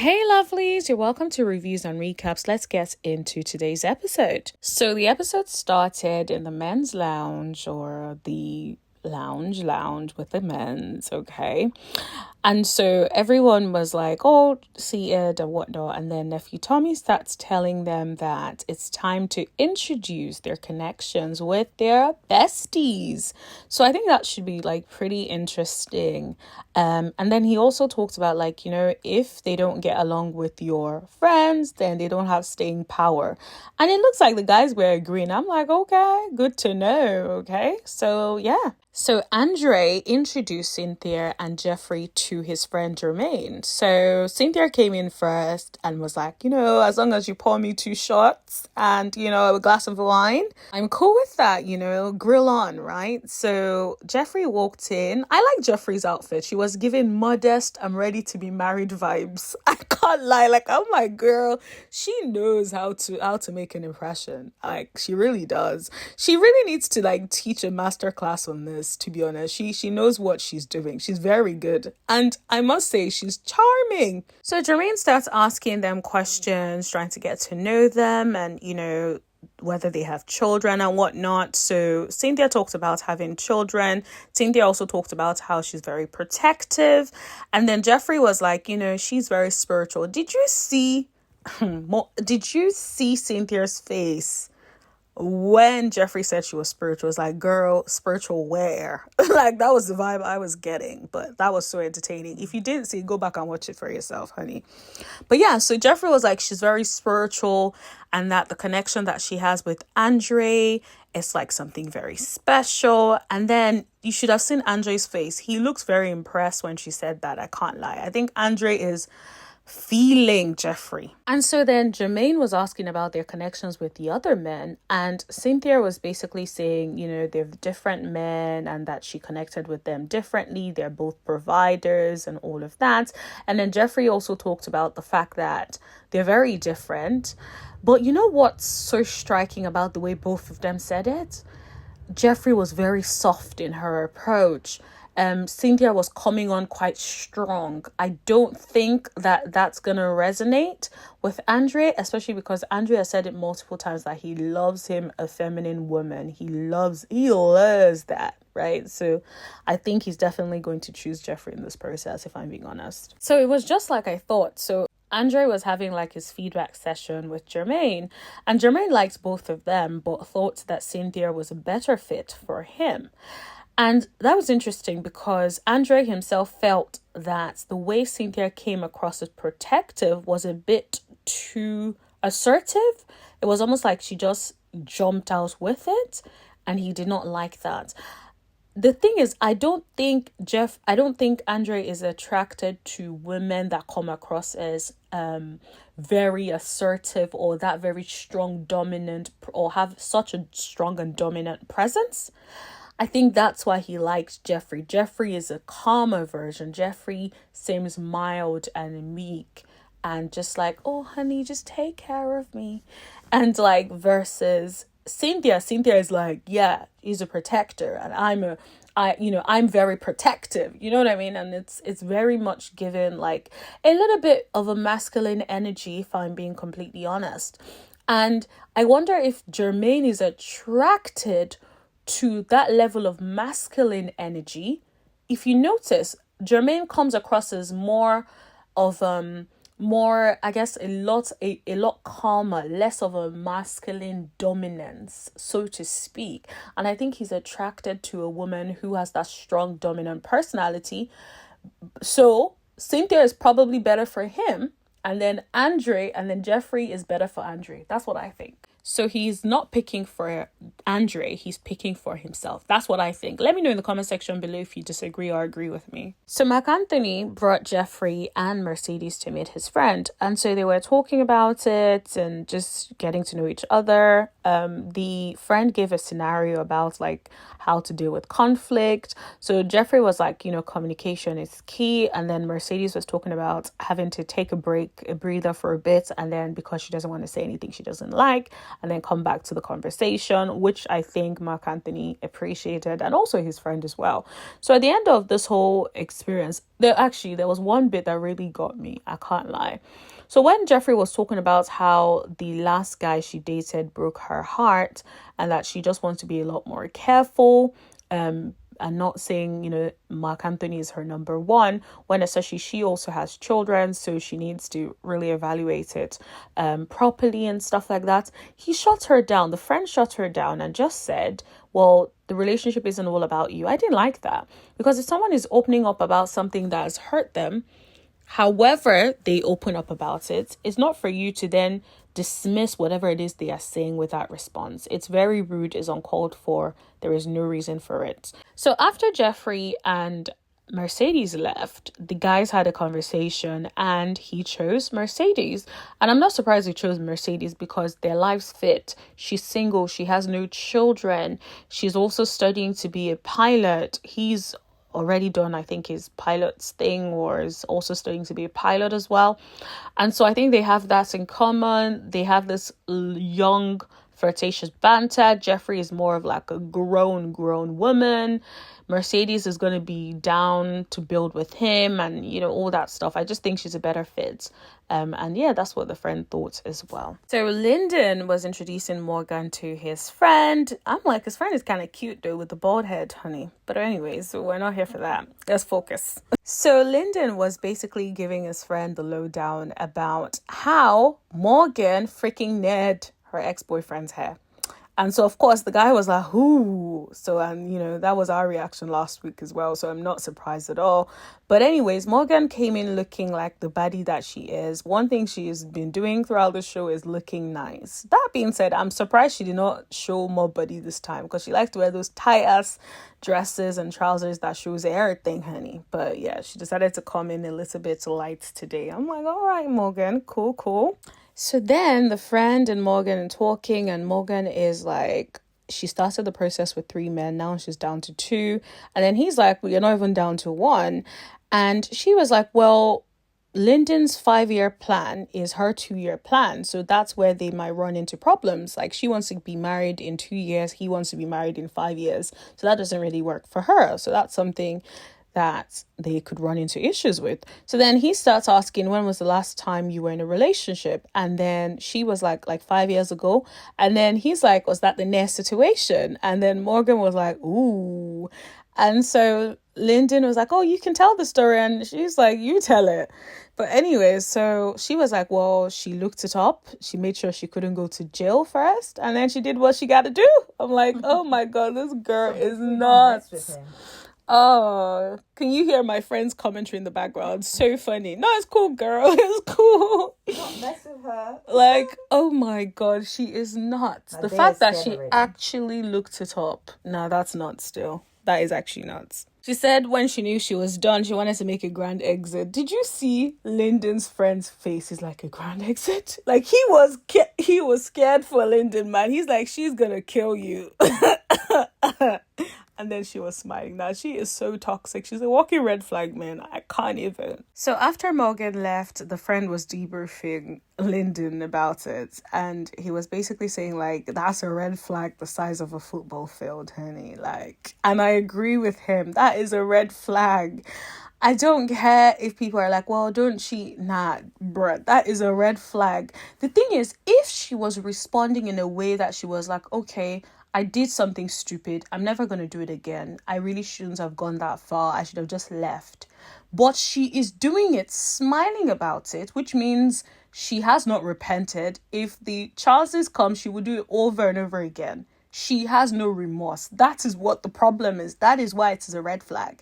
Hey lovelies, you're welcome to Reviews and Recaps. Let's get into today's episode. So the episode started in the men's lounge, or the lounge with the men's, okay? And so everyone was like, oh, see it and whatnot. And then nephew Tommy starts telling them that it's time to introduce their connections with their besties. So I think that should be like pretty interesting. And then he also talked about if they don't get along with your friends, then they don't have staying power. And it looks like the guys were agreeing. I'm like, okay, good to know. Okay. So yeah. So Andre introduced Cynthia and Jeffrey to his friend Jermaine. So Cynthia came in first and was like, as long as you pour me 2 shots and, a glass of wine, I'm cool with that, grill on, right? So Jeffrey walked in. I like Jeffrey's outfit. She was giving modest, I'm ready to be married vibes. I can't lie. Like, oh my girl, she knows how to make an impression. Like, she really does. She really needs to teach a master class on this. To be honest, she knows what she's doing. She's very good, and I must say she's charming. So Jermaine starts asking them questions, trying to get to know them, and whether they have children and whatnot. So Cynthia talked about having children. Cynthia also talked about how she's very protective, and then Jeffrey was like, she's very spiritual. Did you see Cynthia's face when Jeffrey said she was spiritual? It's like, girl, spiritual where? Like, that was the vibe I was getting, but that was so entertaining. If you didn't see it, go back and watch it for yourself, honey. But yeah, so Jeffrey was like, she's very spiritual, and that the connection that she has with Andre is like something very special. And then you should have seen Andre's face. He looks very impressed when she said that. I can't lie. I think Andre is feeling Jeffrey. And so then Jermaine was asking about their connections with the other men, and Cynthia was basically saying, they're different men and that she connected with them differently. They're both providers and all of that. And then Jeffrey also talked about the fact that they're very different. But you know what's so striking about the way both of them said it? Jeffrey was very soft in her approach. Cynthia was coming on quite strong. I don't think that that's going to resonate with Andre, especially because Andre has said it multiple times that he loves him a feminine woman. He loves that, right? So I think he's definitely going to choose Jeffrey in this process, if I'm being honest. So it was just like I thought. So Andre was having his feedback session with Jermaine, and Jermaine liked both of them, but thought that Cynthia was a better fit for him. And that was interesting because Andre himself felt that the way Cynthia came across as protective was a bit too assertive. It was almost like she just jumped out with it, and he did not like that. The thing is, I don't think Andre is attracted to women that come across as very assertive, or that very strong, dominant, or have such a strong and dominant presence. I think that's why he likes Jeffrey. Jeffrey is a calmer version. Jeffrey seems mild and meek and just like, oh, honey, just take care of me. And versus Cynthia is like, yeah, he's a protector, and I'm very protective. You know what I mean? And it's very much given a little bit of a masculine energy, if I'm being completely honest. And I wonder if Jermaine is attracted to that level of masculine energy. If you notice, Jermaine comes across as more of I guess a lot calmer, less of a masculine dominance, so to speak. And I think he's attracted to a woman who has that strong dominant personality. So Cynthia is probably better for him, and then Jeffrey is better for Andre. That's what I think. So he's not picking for Andre, he's picking for himself. That's what I think. Let me know in the comment section below if you disagree or agree with me. So Mark Anthony brought Jeffrey and Mercedes to meet his friend. And so they were talking about it and just getting to know each other. the friend gave a scenario about like how to deal with conflict. So Jeffrey was like, communication is key. And then Mercedes was talking about having to take a break, a breather for a bit. And then because she doesn't want to say anything she doesn't like, and then come back to the conversation, which I think Mark Anthony appreciated, and also his friend as well. So at the end of this whole experience, there was one bit that really got me. I can't lie. So when Jeffrey was talking about how the last guy she dated broke her heart and that she just wants to be a lot more careful, and not saying, Mark Anthony is her number one, when especially she also has children, so she needs to really evaluate it properly and stuff like that. He shut her down. The friend shut her down and just said, well, the relationship isn't all about you. I didn't like that, because if someone is opening up about something that has hurt them, however they open up about it, it's not for you to then dismiss whatever it is they are saying with that response. It's very rude, is uncalled for. There is no reason for it. So after Jeffrey and Mercedes left, the guys had a conversation and he chose Mercedes. And I'm not surprised he chose Mercedes because their lives fit. She's single. She has no children. She's also studying to be a pilot. He's already done, I think, his pilot's thing, or is also studying to be a pilot as well. And so I think they have that in common. They have this young, flirtatious banter. Jeffrey is more of like a grown woman. Mercedes is going to be down to build with him and, all that stuff. I just think she's a better fit. And yeah, that's what the friend thought as well. So Lyndon was introducing Morgan to his friend. I'm like, his friend is kind of cute though, with the bald head, honey. But anyways, we're not here for that. Let's focus. So Lyndon was basically giving his friend the lowdown about how Morgan freaking nared her ex-boyfriend's hair. And so, of course, the guy was like, ooh. So, and, that was our reaction last week as well. So I'm not surprised at all. But anyways, Morgan came in looking like the baddie that she is. One thing she has been doing throughout the show is looking nice. That being said, I'm surprised she did not show more body this time, because she likes to wear those tight-ass dresses and trousers that shows everything, honey. But yeah, she decided to come in a little bit light today. I'm like, all right, Morgan, cool. So then the friend and Morgan are talking, and Morgan is like, she started the process with 3 men. Now she's down to 2. And then he's like, well, you're not even down to 1. And she was like, well, Lyndon's 5-year plan is her 2-year plan. So that's where they might run into problems. Like, she wants to be married in 2 years. He wants to be married in 5 years. So that doesn't really work for her. So that's something that they could run into issues with. So then he starts asking, when was the last time you were in a relationship? And then she was like 5 years ago. And then he's like, was that the next situation? And then Morgan was like, ooh. And so Lyndon was like, oh, you can tell the story. And she's like, you tell it. But anyway, so she was like, well, she looked it up. She made sure she couldn't go to jail first. And then she did what she got to do. I'm like, oh my God, this girl is nuts. Oh, can you hear my friend's commentary in the background? So funny. No, it's cool, girl. It's cool. Not mess with her. Like, oh my God, she is nuts. The fact that she actually looked it up. No, that's nuts still. That is actually nuts. She said when she knew she was done, she wanted to make a grand exit. Did you see Lyndon's friend's face? He's like, a grand exit? Like, he was scared for Lyndon, man. He's like, she's gonna kill you. And then she was smiling. Now, she is so toxic. She's a walking red flag, man. I can't even. So after Morgan left, the friend was debriefing Lyndon about it. And he was basically saying, like, that's a red flag the size of a football field, honey. Like, and I agree with him. That is a red flag. I don't care if people are like, well, don't cheat. Nah, bruh, that is a red flag. The thing is, if she was responding in a way that she was like, okay, I did something stupid. I'm never going to do it again. I really shouldn't have gone that far. I should have just left. But she is doing it, smiling about it, which means she has not repented. If the chances come, she will do it over and over again. She has no remorse. That is what the problem is. That is why it is a red flag.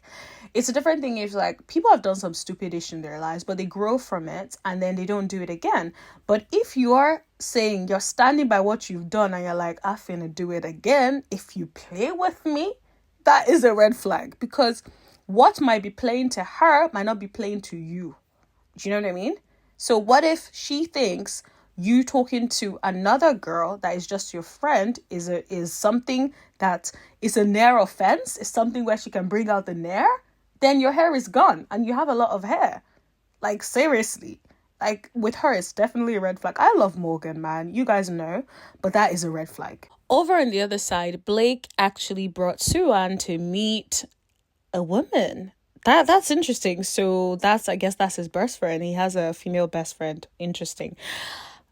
It's a different thing if, like, people have done some stupid ish in their lives, but they grow from it and then they don't do it again. But if you are saying you're standing by what you've done and you're like, I'm finna do it again, if you play with me, that is a red flag, because what might be playing to her might not be playing to you. Do you know what I mean? So what if she thinks you talking to another girl that is just your friend is something that is a near offense, is something where she can bring out the near, then your hair is gone and you have a lot of hair. Like, seriously. Like, with her, it's definitely a red flag. I love Morgan, man. You guys know. But that is a red flag. Over on the other side, Blake actually brought Sue-Ann to meet a woman. That's interesting. So I guess that's his best friend. He has a female best friend. Interesting.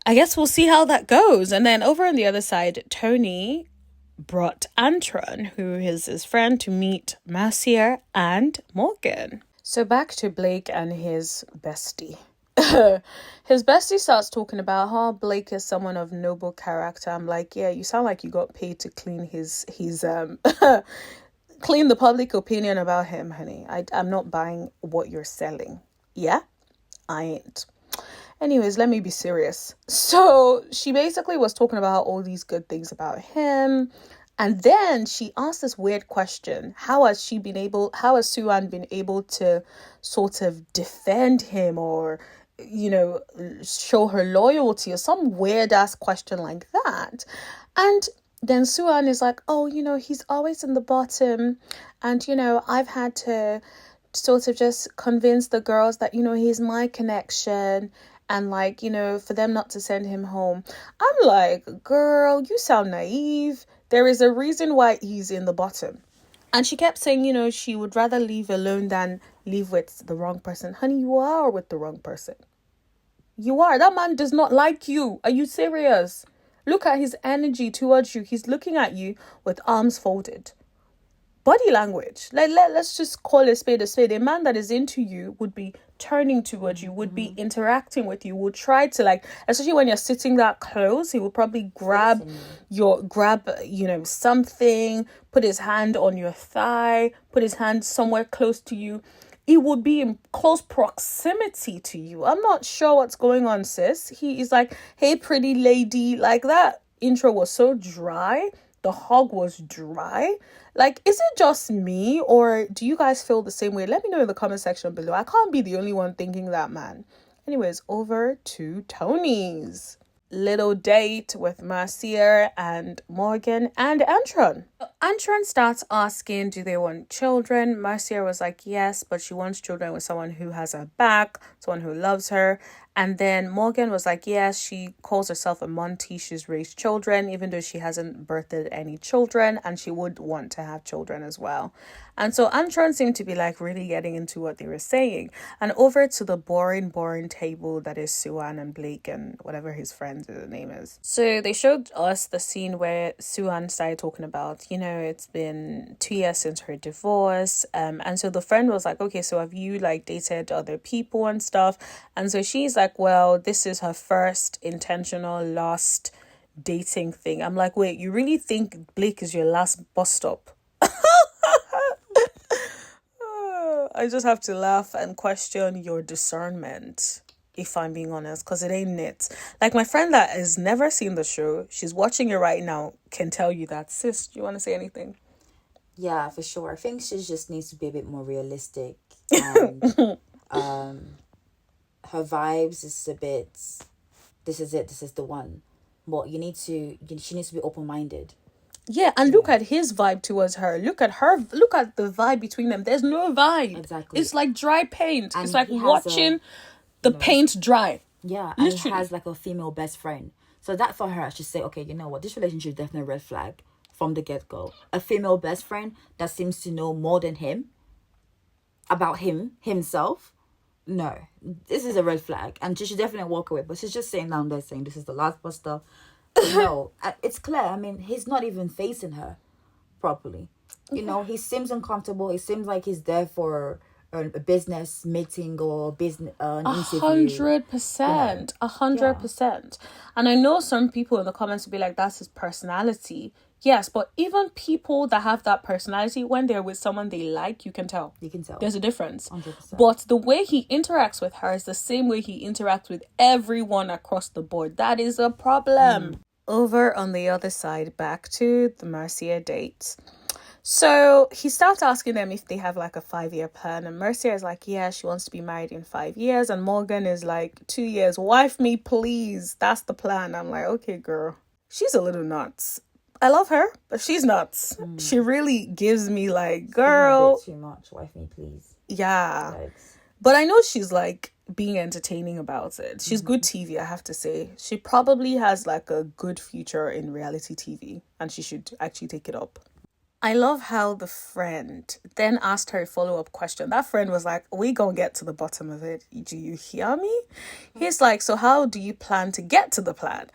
I guess we'll see how that goes. And then over on the other side, Tony brought Antron, who is his friend, to meet Mercier and Morgan. So back to Blake and his bestie. His bestie starts talking about how Blake is someone of noble character. I'm like, yeah, you sound like you got paid to clean his clean the public opinion about him, honey. I'm not buying what you're selling. Yeah, I ain't. Anyways, let me be serious. So she basically was talking about all these good things about him. And then she asked this weird question. How has Sue-Ann been able to sort of defend him or, show her loyalty or some weird ass question like that? And then Sue-Ann is like, oh, he's always in the bottom. And, I've had to sort of just convince the girls that, he's my connection. And for them not to send him home. I'm like, girl, you sound naive. There is a reason why he's in the bottom. And she kept saying, she would rather leave alone than leave with the wrong person. Honey, you are with the wrong person. You are. That man does not like you. Are you serious? Look at his energy towards you. He's looking at you with arms folded. Body language. Let's just call a spade a spade. A man that is into you would be turning towards you, would be interacting with you, would try to especially when you're sitting that close, he will probably grab something, put his hand on your thigh, put his hand somewhere close to you. He would be in close proximity to you. I'm not sure what's going on, sis. He is like, hey, pretty lady. Like, that intro was so dry. The hug was dry. Is it just me or do you guys feel the same way? Let me know in the comment section below. I can't be the only one thinking that, man. Anyways, over to Tony's little date with Mercier and Morgan and Antron. Antron starts asking, do they want children? Mercier was like, yes, but she wants children with someone who has her back, someone who loves her. And then Morgan was like, yes, she calls herself a Monty. She's raised children, even though she hasn't birthed any children, and she would want to have children as well. And so Antron seemed to be really getting into what they were saying. And over to the boring table that is Sue-Ann and Blake and whatever his friend's name is. So they showed us the scene where Sue-Ann started talking about, it's been 2 years since her divorce. And so the friend was like, okay, so have you dated other people and stuff? And so she's like, well, this is her first intentional last dating thing. I'm like, wait, you really think Blake is your last bus stop? I just have to laugh and question your discernment, if I'm being honest, because it ain't it. My friend that has never seen the show, she's watching it right now, can tell you that. Sis, do you want to say anything? Yeah, for sure. I think she just needs to be a bit more realistic. And her vibes is a bit, this is it, this is the one. But she needs to be open-minded. Yeah, and look at his vibe towards her. Look at the vibe between them. There's no vibe. Exactly. It's like dry paint. And it's like watching the paint dry. Yeah, and literally. He has a female best friend. So that for her, I should say, okay, you know what? This relationship is definitely a red flag from the get-go. A female best friend that seems to know more than him about himself. No, this is a red flag. And she should definitely walk away. But she's just saying down there saying this is the last bus stop. No, it's clear. I mean, he's not even facing her properly. He seems uncomfortable. It seems like he's there for a business meeting or business an interview. 100%, 100%. And I know some people in the comments will be like, "That's his personality." Yes, but even people that have that personality, when they're with someone they like, you can tell. You can tell. There's a difference. 100%. But the way he interacts with her is the same way he interacts with everyone across the board. That is a problem. Over on the other side, back to the Mercier date. So he starts asking them if they have like a 5-year plan. And Mercia is like, yeah, she wants to be married in 5 years. And Morgan is like, 2 years. Wife me, please. That's the plan. I'm like, okay, girl. She's a little nuts. I love her, but she's nuts. She really gives me like, girl. A bit too much. Wife me, please. Yeah. Yikes. But I know she's like being entertaining about it. She's good TV, I have to say. She probably has like a good future in reality TV, and she should actually take it up. I love how the friend then asked her a follow-up question. That friend was like, we gonna get to the bottom of it. Do you hear me? He's like, so how do you plan to get to the plan?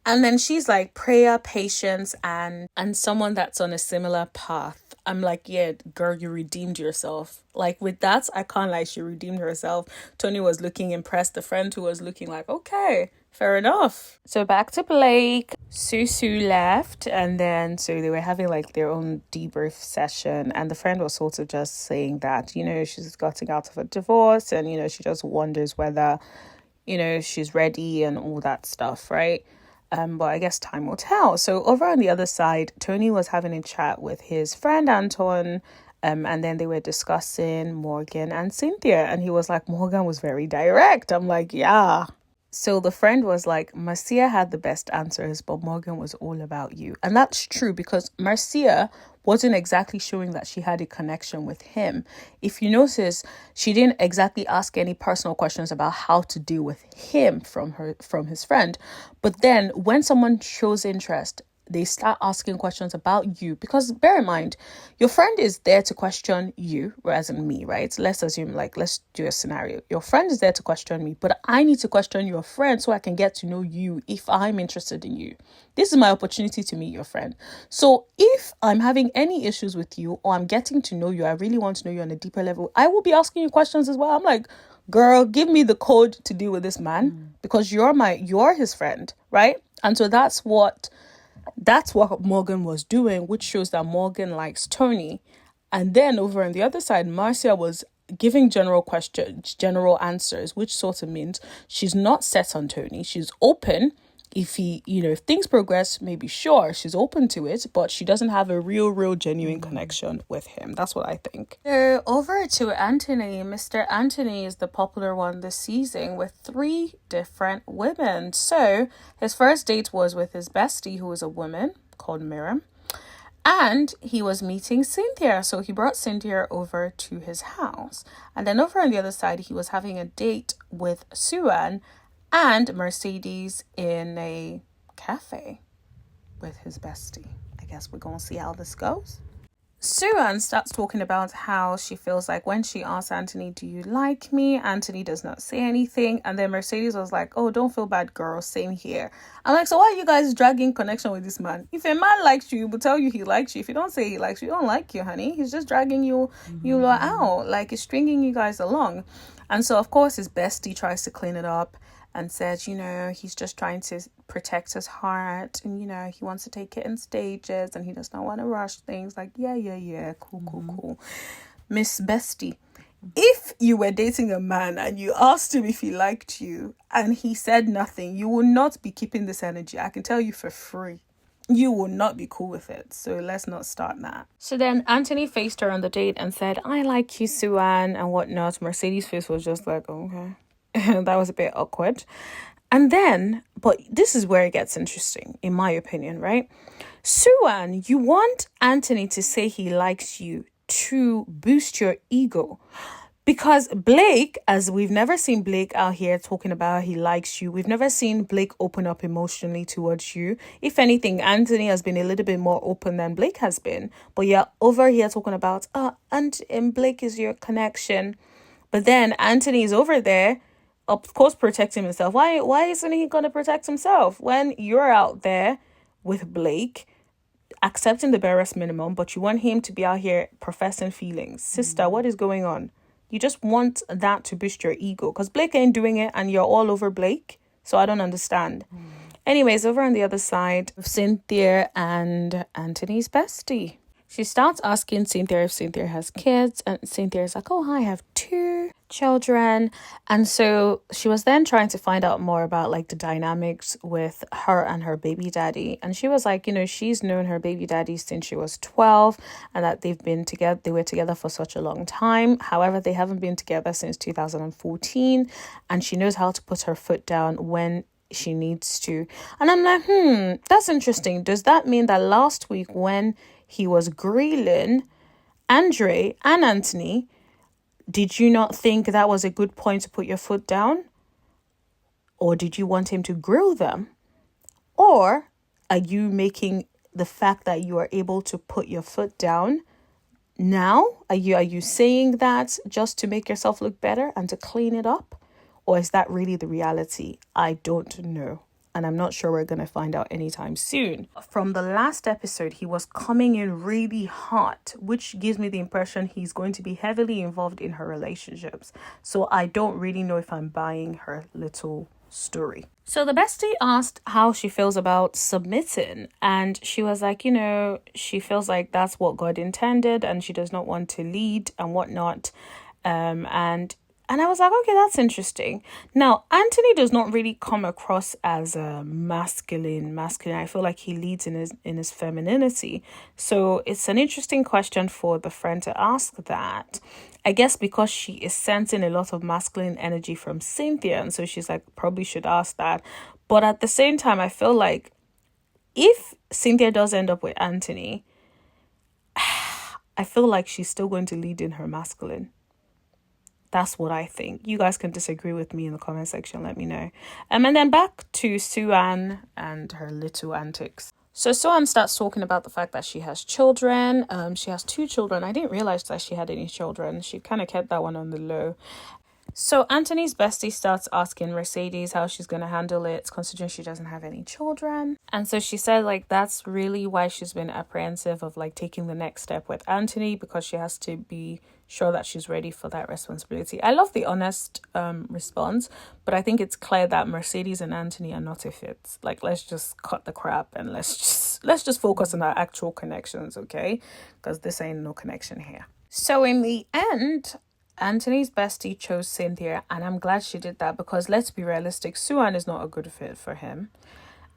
And then she's like, prayer, patience, and someone that's on a similar path. I'm like, yeah, girl, you redeemed yourself. Like with that, I can't lie, she redeemed herself. Tony was looking impressed. The friend who was looking like, okay, fair enough. So back to Blake. Susu left, and then so they were having like their own debrief session, and the friend was sort of just saying that, you know, she's gotten out of a divorce, and, you know, she just wonders whether, you know, she's ready and all that stuff, right? But I guess time will tell. So over on the other side, Tony was having a chat with his friend Anton, and then they were discussing Morgan and Cynthia, and he was like, Morgan was very direct. I'm like, yeah. So the friend was like, Marcia had the best answers, but Morgan was all about you. And that's true, because Marcia wasn't exactly showing that she had a connection with him. If you notice, she didn't exactly ask any personal questions about how to deal with him from his friend. But then when someone shows interest, they start asking questions about you, because bear in mind, your friend is there to question you, whereas in me, right? Let's assume, like, let's do a scenario. Your friend is there to question me, but I need to question your friend so I can get to know you if I'm interested in you. This is my opportunity to meet your friend. So if I'm having any issues with you, or I'm getting to know you, I really want to know you on a deeper level, I will be asking you questions as well. I'm like, girl, give me the code to deal with this man, because you're his friend, right? And so that's what Morgan was doing, which shows that Morgan likes Tony. And then over on the other side, Marcia was giving general questions, general answers, which sort of means she's not set on Tony. She's open. If if things progress, maybe sure, she's open to it, but she doesn't have a real, genuine connection with him. That's what I think. So over to Anthony. Mr. Anthony is the popular one this season with 3 different women. So his first date was with his bestie, who is a woman called Miriam. And he was meeting Cynthia. So he brought Cynthia over to his house. And then over on the other side, he was having a date with Suan and Mercedes in a cafe with his bestie. I guess we're going to see how this goes. Suan starts talking about how she feels like when she asks Anthony, do you like me? Anthony does not say anything. And then Mercedes was like, oh, don't feel bad, girl. Same here. I'm like, so why are you guys dragging connection with this man? If a man likes you, he will tell you he likes you. If you don't say he likes you, he don't like you, honey. He's just dragging you out. Like, he's stringing you guys along. And so, of course, his bestie tries to clean it up and says, he's just trying to protect his heart, and, he wants to take it in stages, and he does not want to rush things. Like, yeah, cool. Miss Bestie, if you were dating a man and you asked him if he liked you and he said nothing, you will not be keeping this energy. I can tell you for free. You will not be cool with it. So let's not start that. So then Anthony faced her on the date and said, I like you, Suan, and whatnot. Mercedes' face was just like, okay. That was a bit awkward. And then, but this is where it gets interesting, in my opinion, right? Suan, you want Anthony to say he likes you to boost your ego. Because Blake, as we've never seen Blake out here talking about he likes you. We've never seen Blake open up emotionally towards you. If anything, Anthony has been a little bit more open than Blake has been. But you're over here talking about, and Blake is your connection. But then Anthony is over there, of course, protecting himself. Why isn't he going to protect himself when you're out there with Blake, accepting the barest minimum, but you want him to be out here professing feelings? Sister, what is going on? You just want that to boost your ego, because Blake ain't doing it and you're all over Blake. So I don't understand. Anyways, over on the other side, Cynthia and Anthony's bestie. She starts asking Cynthia if Cynthia has kids, and Cynthia's like, oh, I have 2 children. And so she was then trying to find out more about like the dynamics with her and her baby daddy. And she was like, she's known her baby daddy since she was 12, and that they were together for such a long time. However, they haven't been together since 2014, and she knows how to put her foot down when she needs to. And I'm like, that's interesting. Does that mean that last week when he was grilling Andre and Anthony, did you not think that was a good point to put your foot down? Or did you want him to grill them? Or are you making the fact that you are able to put your foot down now? Are you saying that just to make yourself look better and to clean it up? Or is that really the reality? I don't know. And I'm not sure we're going to find out anytime soon. From the last episode, he was coming in really hot, which gives me the impression he's going to be heavily involved in her relationships. So I don't really know if I'm buying her little story. So the bestie asked how she feels about submitting, and she was like, she feels like that's what God intended and she does not want to lead and whatnot. And I was like, okay, that's interesting. Now, Anthony does not really come across as a masculine. I feel like he leads in his femininity. So it's an interesting question for the friend to ask that. I guess because she is sensing a lot of masculine energy from Cynthia. And so she's like, probably should ask that. But at the same time, I feel like if Cynthia does end up with Anthony, I feel like she's still going to lead in her masculine. That's what I think. You guys can disagree with me in the comment section. Let me know. And then back to Sue-Ann and her little antics. So Sue-Ann starts talking about the fact that she has children. She has 2 children. I didn't realize that she had any children. She kind of kept that one on the low. So Anthony's bestie starts asking Mercedes how she's going to handle it, considering she doesn't have any children. And so she said, like, that's really why she's been apprehensive of, like, taking the next step with Anthony, because she has to be sure that she's ready for that responsibility. I love the honest response, but I think it's clear that Mercedes and Anthony are not a fit. Like, let's just cut the crap and let's just focus on our actual connections, okay? Because this ain't no connection here. So in the end, Anthony's bestie chose Cynthia, and I'm glad she did that, because let's be realistic, Sue-Ann is not a good fit for him,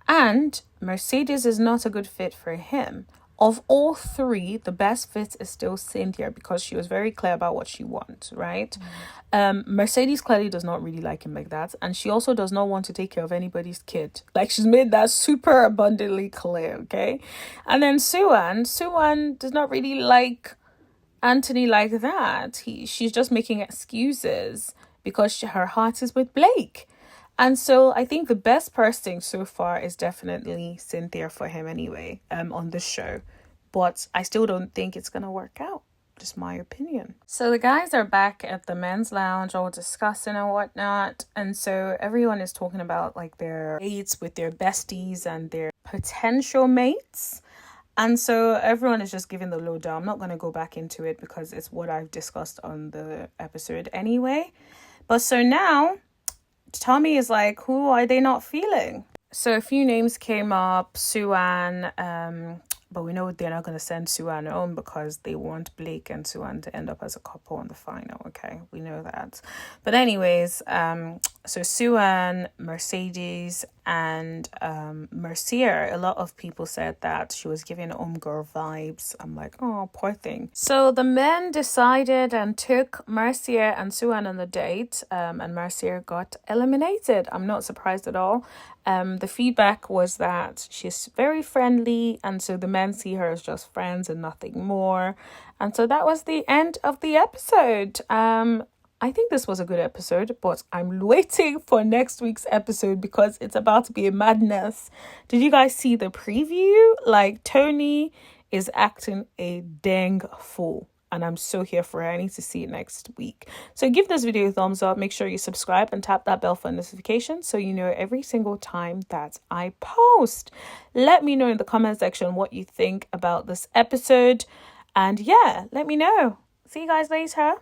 and Mercedes is not a good fit for him. Of all 3, the best fit is still Cynthia, because she was very clear about what she wants, right? Mercedes clearly does not really like him like that, and she also does not want to take care of anybody's kid. Like, she's made that super abundantly clear, okay? And then Sue-Ann does not really like Anthony like that. She's just making excuses because her heart is with Blake. And so I think the best person so far is definitely Cynthia for him anyway, on this show. But I still don't think it's going to work out. Just my opinion. So the guys are back at the men's lounge, all discussing and whatnot. And so everyone is talking about like their dates with their besties and their potential mates. And so everyone is just giving the lowdown. I'm not going to go back into it because it's what I've discussed on the episode anyway. But so now, Tommy is like, who are they not feeling? So a few names came up. Sue-Ann, but we know they're not going to send Sue-Ann home because they want Blake and Sue-Ann to end up as a couple in the final. Okay, we know that. But anyways, so Sue-Ann, Mercedes, and Mercier, a lot of people said that she was giving homegirl vibes. I'm like, oh, poor thing. So the men decided and took Mercier and Sue-Ann on the date, and Mercier got eliminated. I'm not surprised at all. The feedback was that she's very friendly, and so the men see her as just friends and nothing more. And so that was the end of the episode. I think this was a good episode, but I'm waiting for next week's episode because it's about to be a madness. Did you guys see the preview? Like, Tony is acting a dang fool. And I'm so here for it. I need to see it next week. So give this video a thumbs up. Make sure you subscribe and tap that bell for notifications so you know every single time that I post. Let me know in the comment section what you think about this episode. And yeah, let me know. See you guys later.